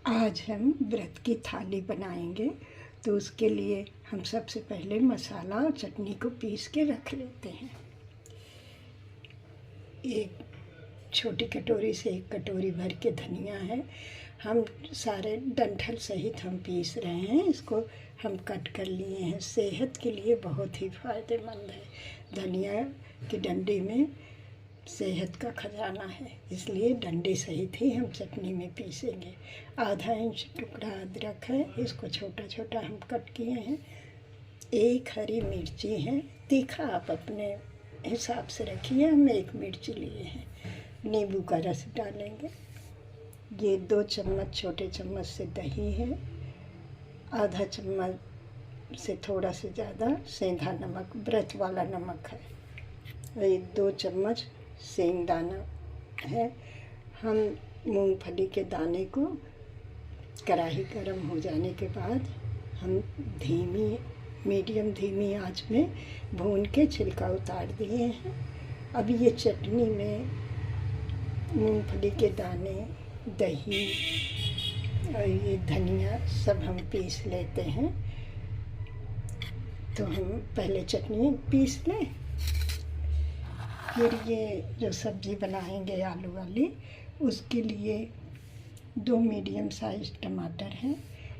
आज हम व्रत की थाली बनाएंगे। तो उसके लिए हम सबसे पहले मसाला और चटनी को पीस के रख लेते हैं। एक छोटी कटोरी से 1 कटोरी भर के धनिया है। हम सारे डंठल सहित हम पीस रहे हैं। इसको हम कट कर लिए हैं। सेहत के लिए बहुत ही फ़ायदेमंद है। धनिया की डंडी में सेहत का खजाना है, इसलिए डंडे सहित ही हम चटनी में पीसेंगे। आधा इंच टुकड़ा अदरक है, इसको छोटा छोटा हम कट किए हैं। 1 हरी मिर्ची है, तीखा आप अपने हिसाब से रखिए। हम 1 मिर्ची लिए हैं। नींबू का रस डालेंगे। ये 2 चम्मच छोटे चम्मच से दही है। आधा चम्मच से थोड़ा से ज़्यादा सेंधा नमक, व्रत वाला नमक है। ये 2 चम्मच सेंगदाना है। हम मूंगफली के दाने को कढ़ाई गर्म हो जाने के बाद हम मीडियम धीमी आंच में भून के छिलका उतार दिए हैं। अब ये चटनी में मूंगफली के दाने, दही और ये धनिया सब हम पीस लेते हैं। तो हम पहले चटनी पीस लें, फिर ये जो सब्ज़ी बनाएंगे आलू वाली, उसके लिए 2 मीडियम साइज टमाटर हैं,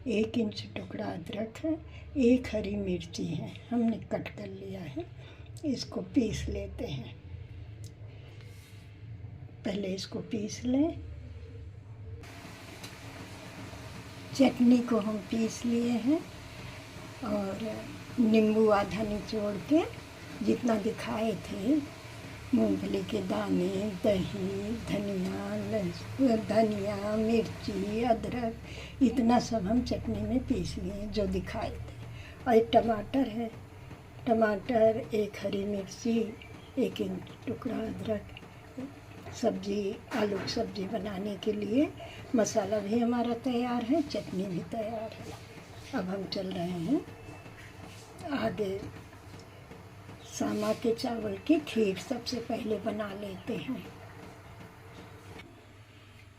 1 इंच टुकड़ा अदरक है, 1 हरी मिर्ची है, हमने कट कर लिया है। इसको पीस लेते हैं। पहले इसको पीस लें। चटनी को हम पीस लिए हैं और नींबू आधा निचोड़ के जितना दिखाए थे, मूंगफली के दाने, दही, धनिया, मिर्ची, अदरक, इतना सब हम चटनी में पीस लिए जो दिखाए थे। और टमाटर है, टमाटर, 1 हरी मिर्ची, 1 इंच टुकड़ा अदरक। सब्जी, आलू की सब्ज़ी बनाने के लिए मसाला भी हमारा तैयार है, चटनी भी तैयार है। अब हम चल रहे हैं आगे। सामा के चावल की खीर सबसे पहले बना लेते हैं।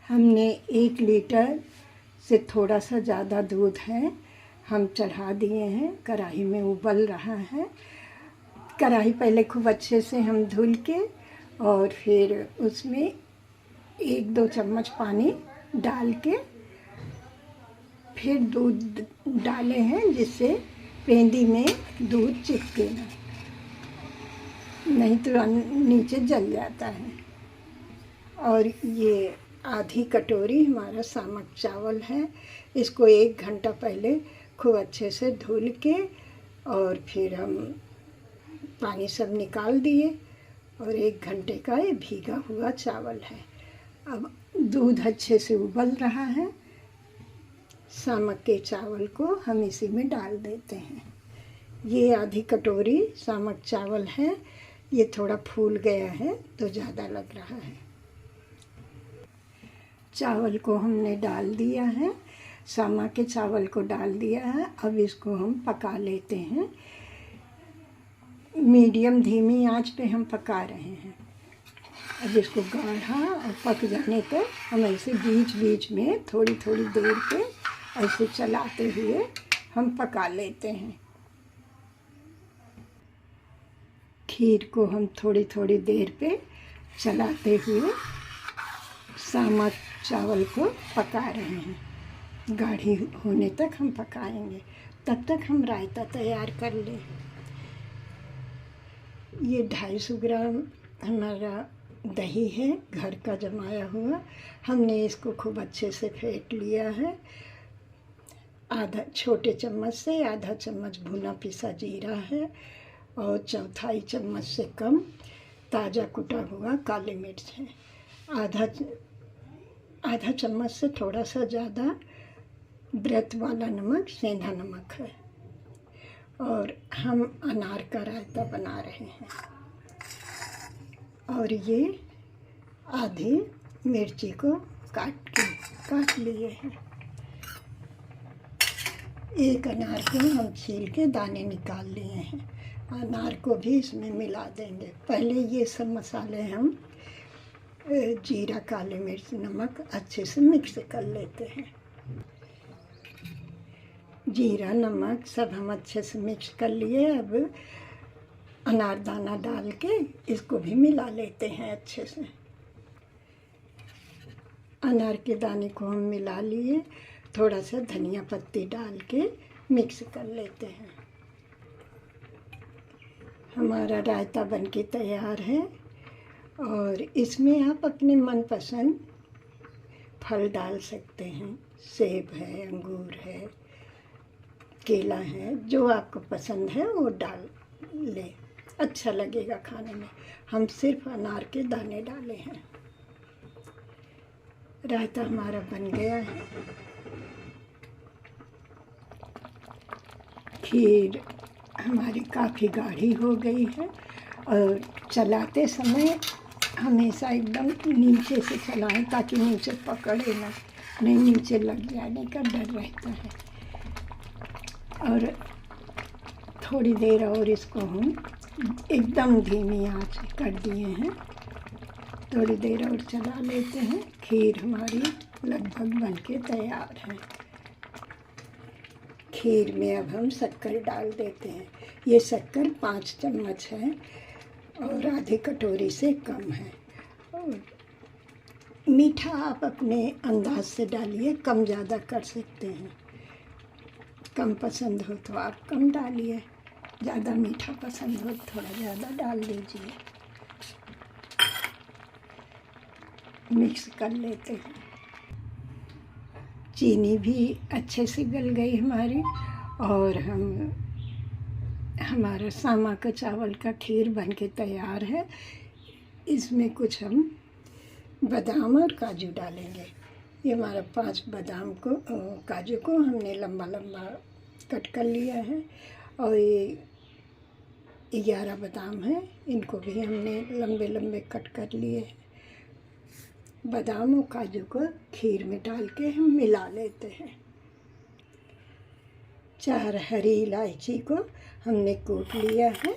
हमने 1 लीटर से थोड़ा सा ज़्यादा दूध है, हम चढ़ा दिए हैं। कढ़ाई में उबल रहा है। कढ़ाई पहले खूब अच्छे से हम धुल के और फिर उसमें 1-2 चम्मच पानी डाल के फिर दूध डाले हैं, जिससे पेंदी में दूध चिपके नहीं तो नीचे जल जाता है। और ये आधी कटोरी हमारा सामक चावल है। इसको 1 घंटा पहले खूब अच्छे से धुल के और फिर हम पानी सब निकाल दिए और 1 घंटे का ये भीगा हुआ चावल है। अब दूध अच्छे से उबल रहा है। सामक के चावल को हम इसी में डाल देते हैं। ये आधी कटोरी सामक चावल है। ये थोड़ा फूल गया है तो ज़्यादा लग रहा है। चावल को हमने डाल दिया है, सामा के चावल को डाल दिया है। अब इसको हम पका लेते हैं। मीडियम धीमी आंच पे हम पका रहे हैं। अब इसको गाढ़ा और पक जाने तक हम ऐसे बीच बीच में थोड़ी थोड़ी देर पे ऐसे चलाते हुए हम पका लेते हैं। खीर को हम थोड़ी थोड़ी देर पे चलाते हुए सामा चावल को पका रहे हैं। गाढ़ी होने तक हम पकाएंगे। तब तक हम रायता तैयार कर लें। ये 250 ग्राम हमारा दही है, घर का जमाया हुआ। हमने इसको खूब अच्छे से फेंट लिया है। आधा छोटे चम्मच से आधा चम्मच भुना पिसा जीरा है और 1/4 चम्मच से कम ताज़ा कुटा हुआ काली मिर्च है। आधा चम्मच से थोड़ा सा ज़्यादा व्रत वाला नमक, सेंधा नमक है। और हम अनार का रायता बना रहे हैं। और ये आधी मिर्ची को काट लिए हैं। एक अनार को हम छील के दाने निकाल लिए हैं। अनार को भी इसमें मिला देंगे। पहले ये सब मसाले हम जीरा, काली मिर्च, नमक अच्छे से मिक्स कर लेते हैं। जीरा नमक सब हम अच्छे से मिक्स कर लिए। अब अनारदाना डाल के इसको भी मिला लेते हैं अच्छे से। अनार के दाने को हम मिला लिए, थोड़ा सा धनिया पत्ती डाल के मिक्स कर लेते हैं। हमारा रायता बनके तैयार है। और इसमें आप अपने मनपसंद फल डाल सकते हैं। सेब है, अंगूर है, केला है, जो आपको पसंद है वो डाल ले, अच्छा लगेगा खाने में। हम सिर्फ अनार के दाने डाले हैं। रायता हमारा बन गया है। खीर हमारी काफ़ी गाढ़ी हो गई है। और चलाते समय हमेशा एकदम नीचे से चलाएं ताकि नीचे पकड़े ना, नहीं नीचे लग जाने का डर रहता है। और थोड़ी देर और इसको हम एकदम धीमी आंच कर दिए हैं। थोड़ी देर और चला लेते हैं। खीर हमारी लगभग बनके तैयार है। खीर में अब हम शक्कर डाल देते हैं। ये शक्कर 5 चम्मच है और आधी कटोरी से कम है। और मीठा आप अपने अंदाज से डालिए, कम ज़्यादा कर सकते हैं। कम पसंद हो तो आप कम डालिए, ज़्यादा मीठा पसंद हो तो थोड़ा ज़्यादा डाल लीजिए। मिक्स कर लेते हैं। चीनी भी अच्छे से गल गई हमारी। और हमारा सामा का चावल का खीर बनके तैयार है। इसमें कुछ हम बादाम और काजू डालेंगे। ये हमारा 5 बादाम को काजू को हमने लंबा लंबा कट कर लिया है। और ये 11 बादाम है, इनको भी हमने लंबे लंबे कट कर लिए हैं। बादाम और काजू को खीर में डाल के हम मिला लेते हैं। 4 हरी इलायची को हमने कूट लिया है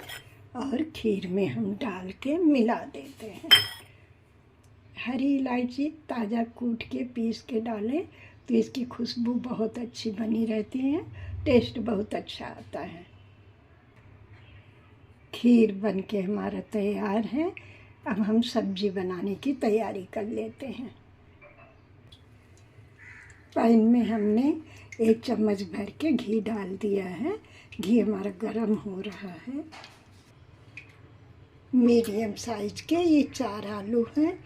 और खीर में हम डाल के मिला देते हैं। हरी इलायची ताज़ा कूट के पीस के डालें तो इसकी खुशबू बहुत अच्छी बनी रहती है, टेस्ट बहुत अच्छा आता है। खीर बनके हमारा तैयार है। अब हम सब्जी बनाने की तैयारी कर लेते हैं। पैन में हमने 1 चम्मच भर के घी डाल दिया है। घी हमारा गरम हो रहा है। मीडियम साइज के ये 4 आलू हैं,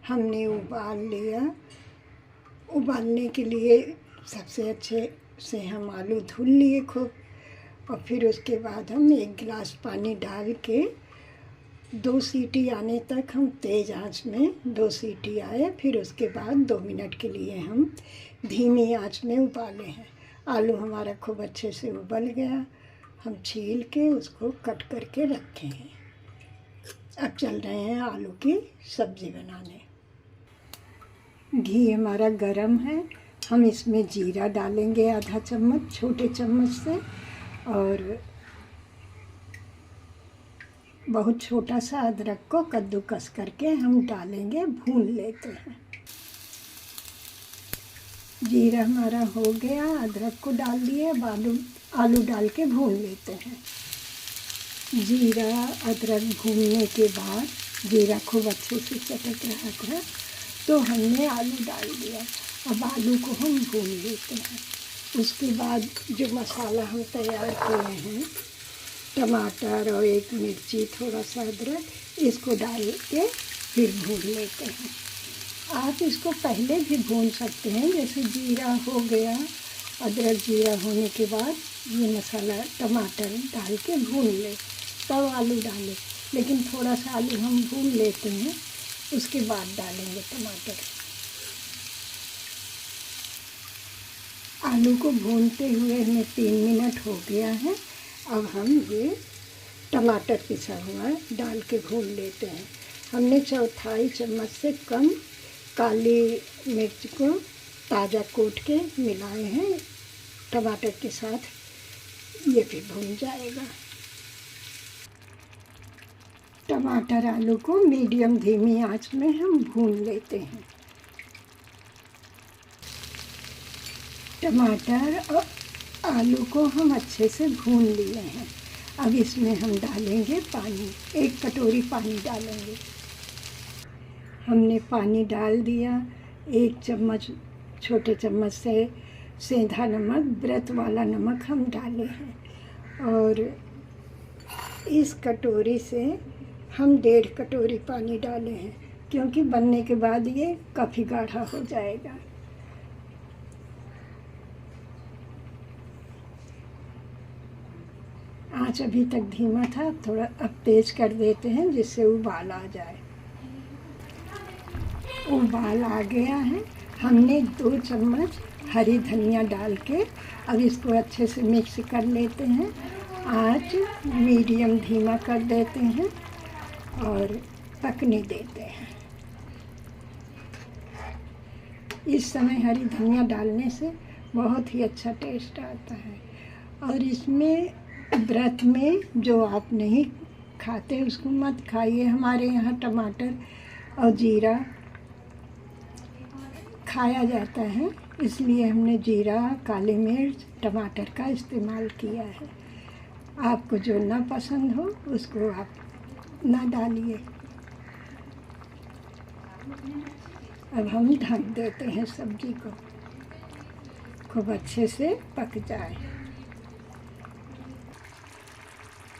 हमने उबाल लिया। उबालने के लिए सबसे अच्छे से हम आलू धुल लिए खूब। और फिर उसके बाद हम 1 गिलास पानी डाल के 2 सीटी आने तक हम तेज़ आंच में 2 सीटी आए, फिर उसके बाद 2 मिनट के लिए हम धीमी आंच में उबाले हैं। आलू हमारा खूब अच्छे से उबल गया। हम छील के उसको कट करके रखे हैं। अब चल रहे हैं आलू की सब्ज़ी बनाने। घी हमारा गरम है। हम इसमें जीरा डालेंगे आधा चम्मच छोटे चम्मच से। और बहुत छोटा सा अदरक को कद्दूकस करके हम डालेंगे, भून लेते हैं। जीरा हमारा हो गया, अदरक को डाल दिए, अब आलू डाल के भून लेते हैं। जीरा अदरक भूनने के बाद जीरा खूब अच्छे से चटक रहा था तो हमने आलू डाल दिया। अब आलू को हम भून लेते हैं। उसके बाद जो मसाला हम तैयार किए हैं, टमाटर और 1 मिर्ची, थोड़ा सा अदरक, इसको डाल के फिर भून लेते हैं। आप इसको पहले भी भून सकते हैं, जैसे जीरा हो गया, अदरक जीरा होने के बाद ये मसाला टमाटर डाल के भून ले, तब आलू डालें। लेकिन थोड़ा सा आलू हम भून लेते हैं, उसके बाद डालेंगे टमाटर। आलू को भूनते हुए हमें 3 मिनट हो गया है। अब हम ये टमाटर पिसा हुआ डाल के भून लेते हैं। हमने 1/4 चम्मच से कम काली मिर्च को ताज़ा कूट के मिलाए हैं टमाटर के साथ, ये भी भून जाएगा। टमाटर आलू को मीडियम धीमी आंच में हम भून लेते हैं। टमाटर और आलू को हम अच्छे से भून लिए हैं। अब इसमें हम डालेंगे पानी, 1 कटोरी पानी डालेंगे। हमने पानी डाल दिया। 1 चम्मच, छोटे चम्मच से सेंधा नमक, व्रत वाला नमक हम डाले हैं। और इस कटोरी से हम 1.5 कटोरी पानी डाले हैं, क्योंकि बनने के बाद ये काफ़ी गाढ़ा हो जाएगा। आँच अभी तक धीमा था, थोड़ा अब तेज कर देते हैं जिससे उबाल आ जाए। उबाल आ गया है। हमने 2 चम्मच हरी धनिया डाल के अब इसको अच्छे से मिक्स कर लेते हैं। आँच मीडियम धीमा कर देते हैं और पकने देते हैं। इस समय हरी धनिया डालने से बहुत ही अच्छा टेस्ट आता है। और इसमें व्रत में जो आप नहीं खाते उसको मत खाइए। हमारे यहाँ टमाटर और जीरा खाया जाता है, इसलिए हमने जीरा, काली मिर्च, टमाटर का इस्तेमाल किया है। आपको जो ना पसंद हो उसको आप ना डालिए। अब हम ढक देते हैं सब्जी को, खूब अच्छे से पक जाए।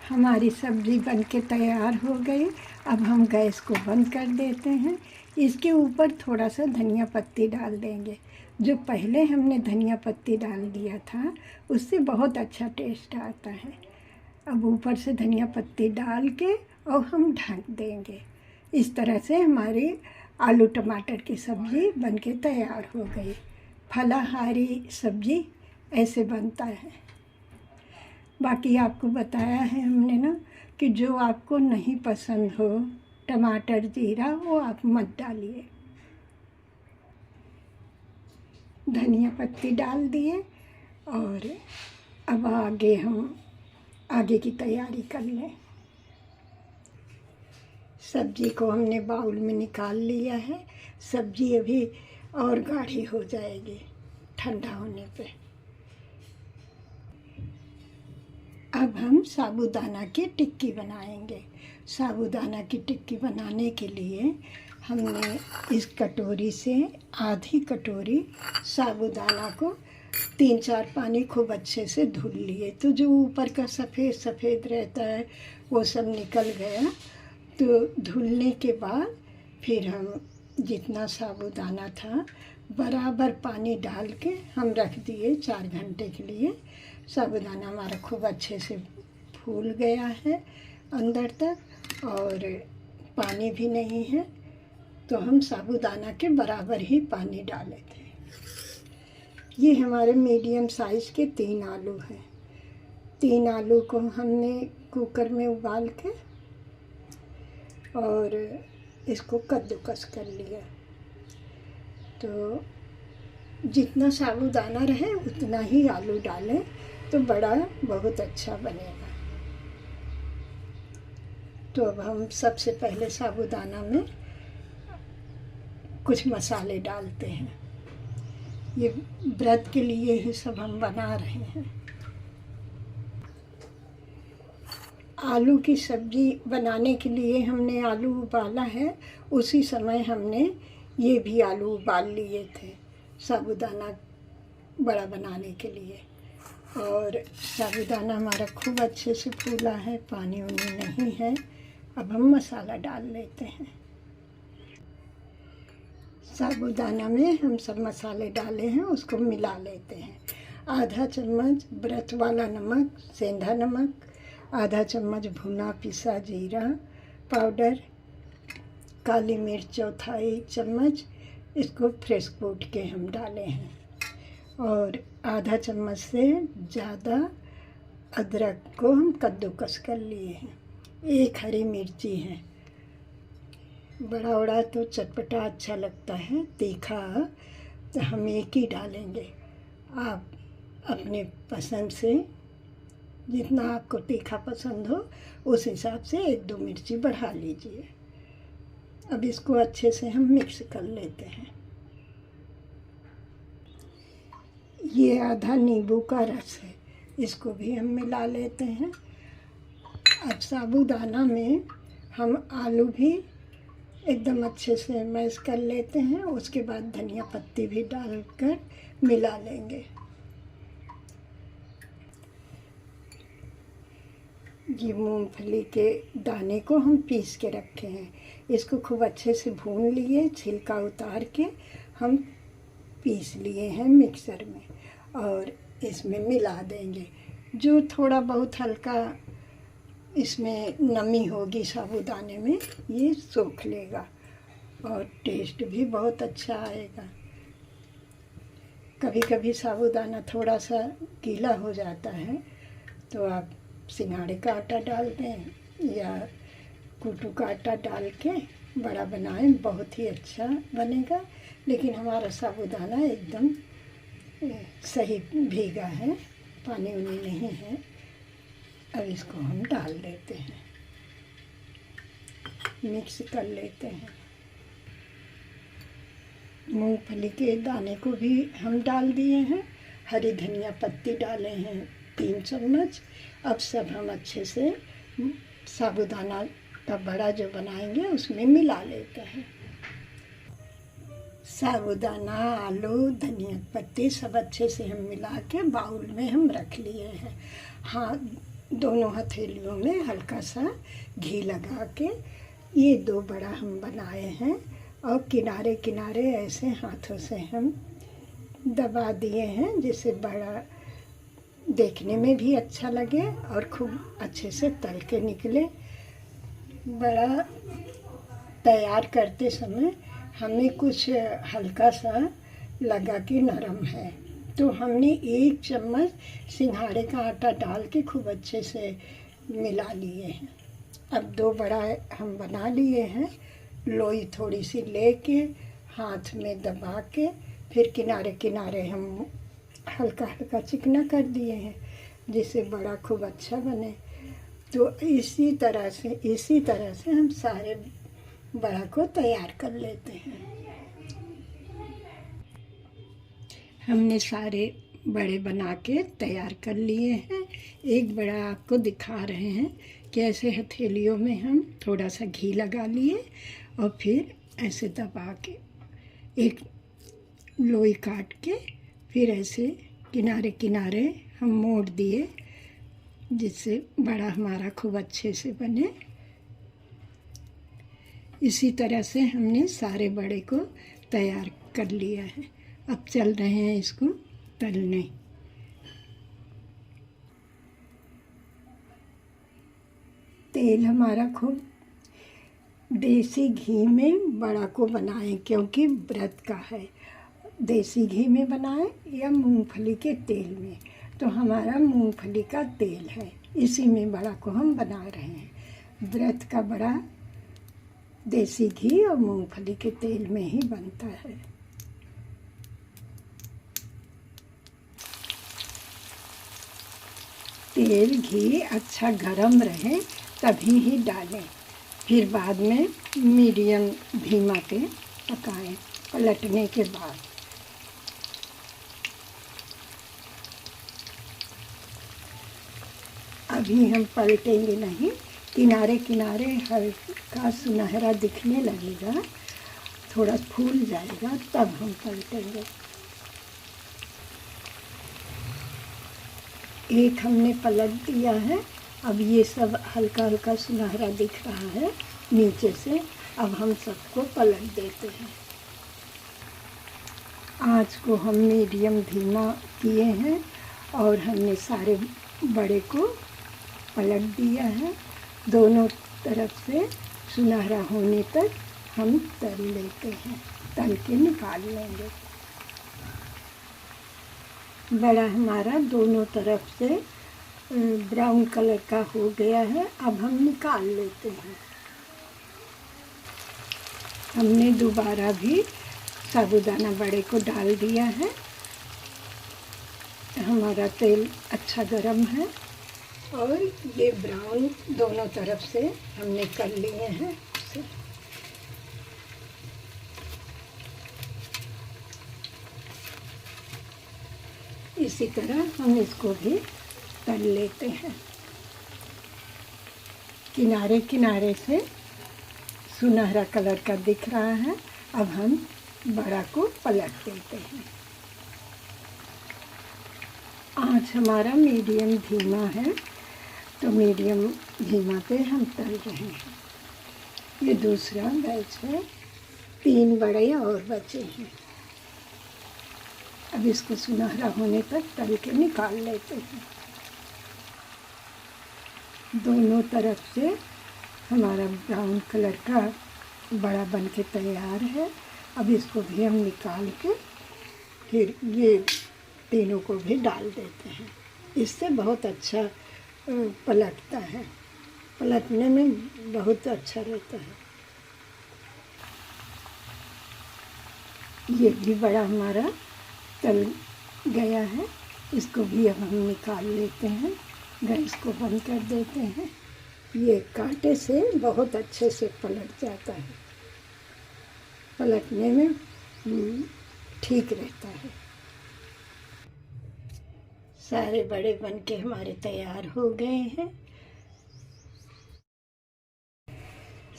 हमारी सब्जी बनके तैयार हो गई। अब हम गैस को बंद कर देते हैं। इसके ऊपर थोड़ा सा धनिया पत्ती डाल देंगे। जो पहले हमने धनिया पत्ती डाल दिया था उससे बहुत अच्छा टेस्ट आता है। अब ऊपर से धनिया पत्ती डाल के और हम ढक देंगे। इस तरह से हमारी आलू टमाटर की सब्ज़ी बनके तैयार हो गई। फलाहारी सब्ज़ी ऐसे बनता है। बाकी आपको बताया है हमने ना कि जो आपको नहीं पसंद हो टमाटर, जीरा, वो आप मत डालिए। धनिया पत्ती डाल दिए और अब हम आगे की तैयारी कर लें। सब्जी को हमने बाउल में निकाल लिया है। सब्जी अभी और गाढ़ी हो जाएगी ठंडा होने पे। अब हम साबूदाना की टिक्की बनाएंगे। साबूदाना की टिक्की बनाने के लिए हमने इस कटोरी से आधी कटोरी साबूदाना को 3-4 पानी खूब अच्छे से धुल लिए। तो जो ऊपर का सफ़ेद सफ़ेद रहता है वो सब निकल गया। तो धुलने के बाद फिर हम जितना साबूदाना था बराबर पानी डाल के हम रख दिए 4 घंटे के लिए। साबूदाना हमारा खूब अच्छे से फूल गया है अंदर तक और पानी भी नहीं है। तो हम साबूदाना के बराबर ही पानी डाले थे। ये हमारे मीडियम साइज़ के 3 आलू हैं। 3 आलू को हमने कुकर में उबाल के और इसको कद्दूकस कर लिया। तो जितना साबूदाना रहे उतना ही आलू डालें तो बड़ा बहुत अच्छा बनेगा। तो अब हम सबसे पहले साबूदाना में कुछ मसाले डालते हैं। ये व्रत के लिए ही सब हम बना रहे हैं। आलू की सब्ज़ी बनाने के लिए हमने आलू उबाला है। उसी समय हमने ये भी आलू उबाल लिए थे साबूदाना बड़ा बनाने के लिए। और साबूदाना हमारा खूब अच्छे से फूला है, पानी उनी नहीं है। अब हम मसाला डाल लेते हैं। साबूदाना में हम सब मसाले डाले हैं, उसको मिला लेते हैं। आधा चम्मच व्रत वाला नमक, सेंधा नमक, आधा चम्मच भुना पिसा जीरा पाउडर, काली मिर्च चौथाई चम्मच, इसको फ्रेश कूट के हम डाले हैं। और आधा चम्मच से ज़्यादा अदरक को हम कद्दूकस कर लिए हैं। 1 हरी मिर्ची है। बड़ा तो चटपटा अच्छा लगता है, तीखा तो हम 1 ही डालेंगे। आप अपने पसंद से जितना आपको तीखा पसंद हो उस हिसाब से 1-2 मिर्ची बढ़ा लीजिए। अब इसको अच्छे से हम मिक्स कर लेते हैं। ये आधा नींबू का रस है, इसको भी हम मिला लेते हैं। अब साबूदाना में हम आलू भी एकदम अच्छे से मैश कर लेते हैं, उसके बाद धनिया पत्ती भी डालकर मिला लेंगे। ये मूंगफली के दाने को हम पीस के रखे हैं, इसको खूब अच्छे से भून लिए, छिलका उतार के हम पीस लिए हैं मिक्सर में और इसमें मिला देंगे। जो थोड़ा बहुत हल्का इसमें नमी होगी साबूदाने में, ये सोख लेगा और टेस्ट भी बहुत अच्छा आएगा। कभी कभी साबूदाना थोड़ा सा गीला हो जाता है तो आप सिंघाड़े का आटा डाल दें या कुटू का आटा डाल के बड़ा बनाएं, बहुत ही अच्छा बनेगा। लेकिन हमारा साबूदाना एकदम सही भीगा है, पानी उनी नहीं है। अब इसको हम डाल देते हैं, मिक्स कर लेते हैं। मूंगफली के दाने को भी हम डाल दिए हैं, हरी धनिया पत्ती डाले हैं 3 चम्मच। अब सब हम अच्छे से साबूदाना का बड़ा जो बनाएंगे उसमें मिला लेते हैं। साबूदाना, आलू, धनिया पत्ती सब अच्छे से हम मिला के बाउल में हम रख लिए हैं। हाँ, दोनों हथेलियों में हल्का सा घी लगा के ये 2 बड़ा हम बनाए हैं और किनारे किनारे ऐसे हाथों से हम दबा दिए हैं, जिससे बड़ा देखने में भी अच्छा लगे और खूब अच्छे से तल के निकले। बड़ा तैयार करते समय हमें कुछ हल्का सा लगा कि नरम है, तो हमने 1 चम्मच सिंघाड़े का आटा डाल के खूब अच्छे से मिला लिए हैं। अब 2 बड़ा हम बना लिए हैं, लोई थोड़ी सी लेके हाथ में दबा के फिर किनारे किनारे हम हल्का हल्का चिकना कर दिए हैं, जिससे बड़ा खूब अच्छा बने। तो इसी तरह से हम सारे बड़ा को तैयार कर लेते हैं। हमने सारे बड़े बना के तैयार कर लिए हैं। एक बड़ा आपको दिखा रहे हैं कि ऐसे हथेलियों में हम थोड़ा सा घी लगा लिए और फिर ऐसे दबा के एक लोई काट के फिर ऐसे किनारे किनारे हम मोड़ दिए, जिससे बड़ा हमारा खूब अच्छे से बने। इसी तरह से हमने सारे बड़े को तैयार कर लिया है। अब चल रहे हैं इसको तलने। तेल हमारा खूब देसी घी में बड़ा को बनाएं, क्योंकि व्रत का है। देसी घी में बनाएं या मूंगफली के तेल में, तो हमारा मूंगफली का तेल है, इसी में बड़ा को हम बना रहे हैं। व्रत का बड़ा देसी घी और मूंगफली के तेल में ही बनता है। तेल घी अच्छा गरम रहे तभी ही डालें, फिर बाद में मीडियम धीमा पे पकाएं। पलटने के बाद अभी हम पलटेंगे नहीं, किनारे किनारे हल्का सुनहरा दिखने लगेगा, थोड़ा फूल जाएगा तब हम पलटेंगे। एक हमने पलट दिया है, अब ये सब हल्का हल्का सुनहरा दिख रहा है नीचे से। अब हम सबको पलट देते हैं। आँच को हम मीडियम धीमा किए हैं और हमने सारे बड़े को पलट दिया है। दोनों तरफ से सुनहरा होने तक हम तल लेते हैं, तल के निकाल लेंगे। बड़ा हमारा दोनों तरफ से ब्राउन कलर का हो गया है, अब हम निकाल लेते हैं। हमने दोबारा भी साबूदाना बड़े को डाल दिया है। हमारा तेल अच्छा गरम है और ये ब्राउन दोनों तरफ से हमने कर लिए हैं। इसी तरह हम इसको भी तल लेते हैं। किनारे किनारे से सुनहरा कलर का दिख रहा है। अब हम बड़ा को पलट देते हैं। आँच हमारा मीडियम धीमा है, तो मीडियम धीमा पे हम तल रहे हैं। ये दूसरा बैच है, 3 बड़े और बचे हैं। अब इसको सुनहरा होने तक तल के निकाल लेते हैं। दोनों तरफ से हमारा ब्राउन कलर का बड़ा बन के तैयार है। अब इसको भी हम निकाल के फिर ये तीनों को भी डाल देते हैं। इससे बहुत अच्छा पलटता है, पलटने में बहुत अच्छा रहता है। ये भी बड़ा हमारा तल गया है। इसको भी अब हम निकाल लेते हैं। गैस को बंद कर देते हैं। ये कांटे से बहुत अच्छे से पलट जाता है, पलटने में ठीक रहता है। सारे बड़े बन के हमारे तैयार हो गए हैं।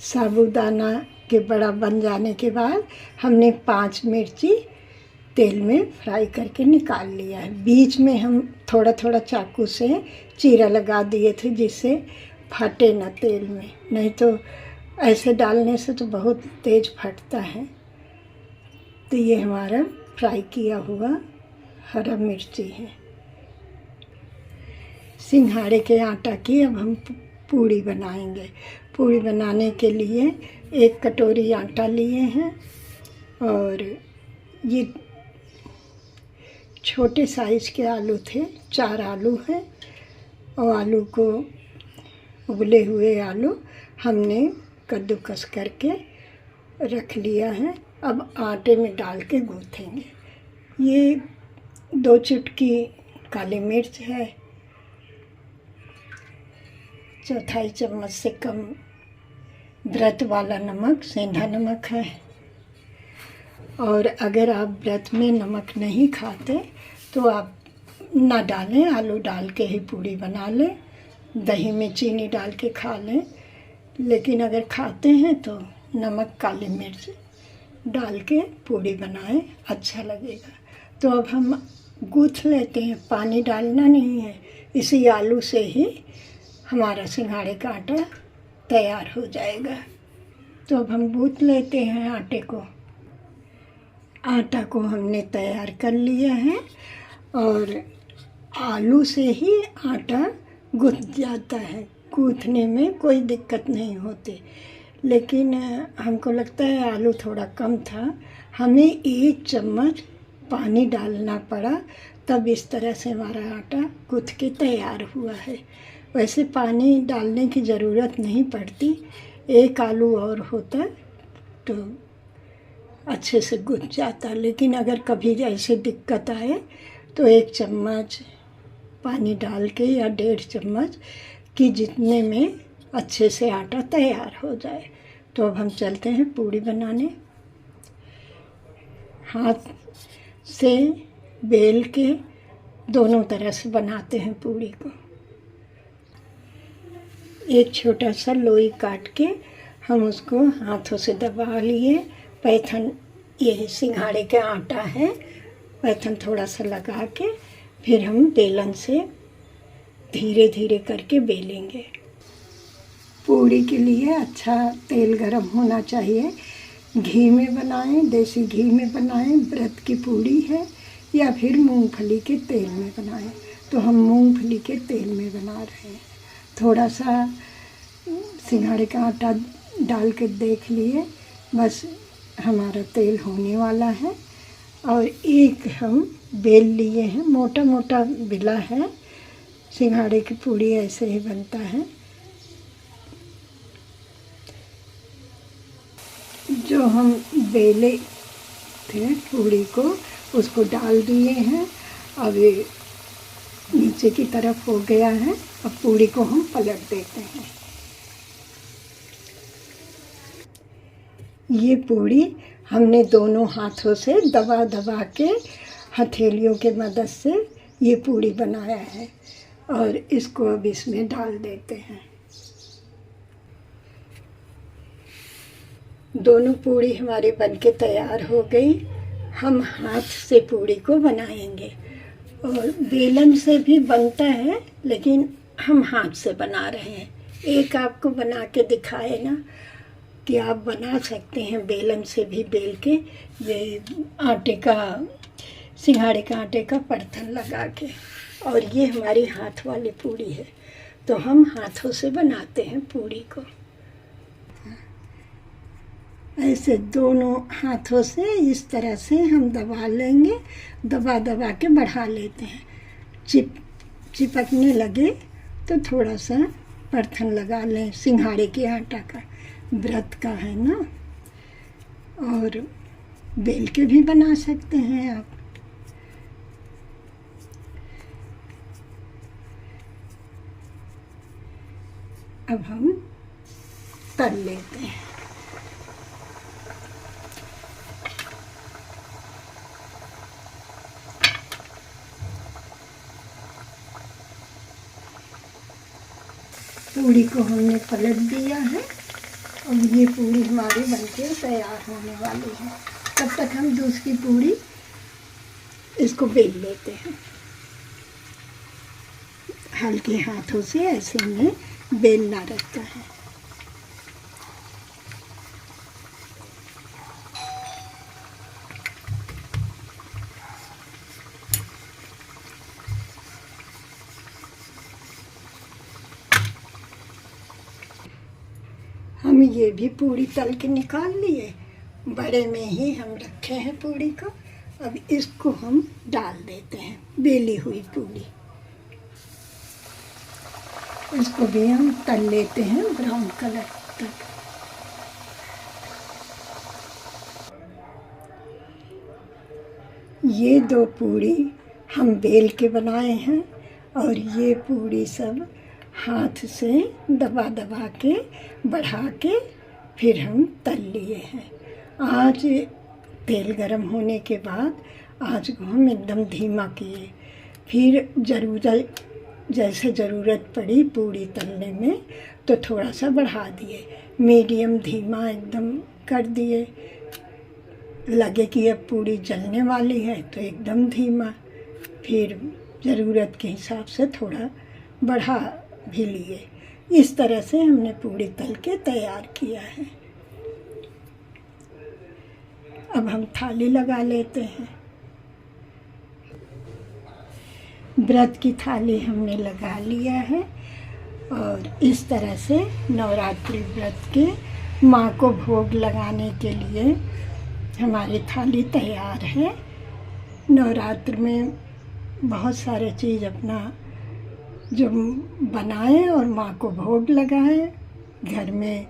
साबूदाना के बड़ा बन जाने के बाद हमने 5 मिर्ची तेल में फ्राई करके निकाल लिया है। बीच में हम थोड़ा थोड़ा चाकू से चीरा लगा दिए थे, जिससे फटे ना तेल में, नहीं तो ऐसे डालने से तो बहुत तेज फटता है। तो ये हमारा फ्राई किया हुआ हरा मिर्ची है। सिंघाड़े के आटा की अब हम पूड़ी बनाएंगे। पूड़ी बनाने के लिए 1 कटोरी आटा लिए हैं और ये छोटे साइज़ के आलू थे, 4 आलू हैं। और आलू को, उबले हुए आलू हमने कद्दूकस करके रख लिया है। अब आटे में डाल के गूँथेंगे। ये 2 चुटकी काली मिर्च है, 1/4 चम्मच से कम व्रत वाला नमक, सेंधा नमक है। और अगर आप व्रत में नमक नहीं खाते तो आप ना डालें, आलू डाल के ही पूड़ी बना लें, दही में चीनी डाल के खा लें। लेकिन अगर खाते हैं तो नमक, काली मिर्च डाल के पूड़ी बनाएं, अच्छा लगेगा। तो अब हम गूँथ लेते हैं, पानी डालना नहीं है। इसी आलू से ही हमारा सिंघाड़े का आटा तैयार हो जाएगा। तो अब हम गूँथ लेते हैं आटे को। आटा को हमने तैयार कर लिया है और आलू से ही आटा गूँथ जाता है, गूँथने में कोई दिक्कत नहीं होती। लेकिन हमको लगता है आलू थोड़ा कम था, हमें 1 चम्मच पानी डालना पड़ा, तब इस तरह से हमारा आटा गूँथ के तैयार हुआ है। वैसे पानी डालने की ज़रूरत नहीं पड़ती, 1 आलू और होता तो अच्छे से गूँथ जाता। लेकिन अगर कभी ऐसे दिक्कत आए तो 1 चम्मच पानी डाल के या 1.5 चम्मच कि जितने में अच्छे से आटा तैयार हो जाए। तो अब हम चलते हैं पूड़ी बनाने। हाथ से बेल के दोनों तरह से बनाते हैं पूड़ी को। एक छोटा सा लोई काट के हम उसको हाथों से दबा लिए। पैथन, ये सिंघाड़े का आटा है, पैथन थोड़ा सा लगा के फिर हम बेलन से धीरे धीरे करके बेलेंगे। पूड़ी के लिए अच्छा तेल गरम होना चाहिए। घी में बनाएं, देसी घी में बनाएं, व्रत की पूड़ी है, या फिर मूंगफली के तेल में बनाएं। तो हम मूंगफली के तेल में बना रहे हैं। थोड़ा सा सिंघाड़े का आटा डाल के देख लिए, बस हमारा तेल होने वाला है। और एक हम बेल लिए हैं, मोटा मोटा बिला है। सिंघाड़े की पूड़ी ऐसे ही बनता है। जो हम बेले थे पूड़ी को, उसको डाल दिए हैं। अब ये नीचे की तरफ हो गया है। अब पूड़ी को हम पलट देते हैं। ये पूड़ी हमने दोनों हाथों से दबा दबा के हथेलियों के मदद से ये पूड़ी बनाया है और इसको अब इसमें डाल देते हैं। दोनों पूड़ी हमारी बनके तैयार हो गई। हम हाथ से पूड़ी को बनाएंगे और बेलन से भी बनता है, लेकिन हम हाथ से बना रहे हैं। एक आपको बना के दिखाए ना कि आप बना सकते हैं बेलन से भी बेल के, ये आटे का, सिंघाड़े का आटे का परथन लगा के। और ये हमारी हाथ वाली पूड़ी है, तो हम हाथों से बनाते हैं पूड़ी को। ऐसे दोनों हाथों से इस तरह से हम दबा लेंगे, दबा दबा के बढ़ा लेते हैं। चिपकने लगे तो थोड़ा सा परथन लगा लें, सिंघाड़े के आटा का, व्रत का है ना। और बेल के भी बना सकते हैं आप। अब हम तल लेते हैं। पूड़ी को हमने पलट दिया है और ये पूड़ी हमारी बनके तैयार होने वाली है। तब तक हम दूसरी पूड़ी इसको बेल लेते हैं। हल्के हाथों से ऐसे में बेलना रहता है। हम ये भी पूड़ी तल के निकाल लिए, बड़े में ही हम रखे हैं पूड़ी को। अब इसको हम डाल देते हैं, बेली हुई पूड़ी। इसको भी हम तल लेते हैं ब्राउन कलर तक। ये दो पूड़ी हम बेल के बनाए हैं और ये पूड़ी सब हाथ से दबा दबा के बढ़ा के फिर हम तल लिए हैं। आज तेल गरम होने के बाद आँच को हम एकदम धीमा किए। फिर जैसे ज़रूरत पड़ी पूड़ी तलने में तो थोड़ा सा बढ़ा दिए, मीडियम धीमा एकदम कर दिए। लगे कि अब पूड़ी जलने वाली है तो एकदम धीमा, फिर ज़रूरत के हिसाब से थोड़ा बढ़ा भी लिए। इस तरह से हमने पूड़ी तल के तैयार किया है। अब हम थाली लगा लेते हैं। व्रत की थाली हमने लगा लिया है और इस तरह से नवरात्रि व्रत के माँ को भोग लगाने के लिए हमारी थाली तैयार है। नवरात्र में बहुत सारे चीज़ अपना जो बनाएं और माँ को भोग लगाएं। घर में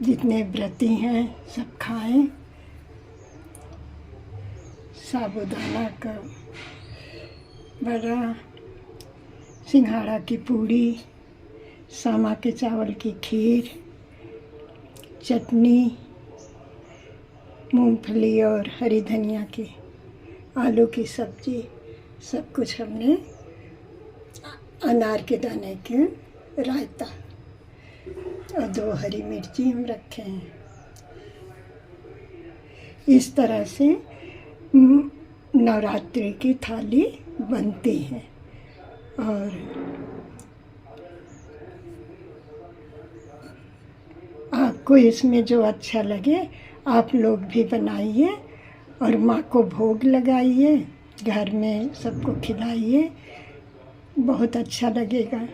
जितने व्रती हैं सब खाएं। साबूदाना का बड़ा, सिंघाड़ा की पूड़ी, सामा के चावल की खीर, चटनी, मूंगफली और हरी धनिया की, आलू की सब्जी, सब कुछ हमने, अनार के दाने के रायता और 2 हरी मिर्ची हम रखे हैं। इस तरह से नवरात्रि की थाली बनती है। और आपको इसमें जो अच्छा लगे आप लोग भी बनाइए और माँ को भोग लगाइए, घर में सबको खिलाइए, बहुत अच्छा लगेगा।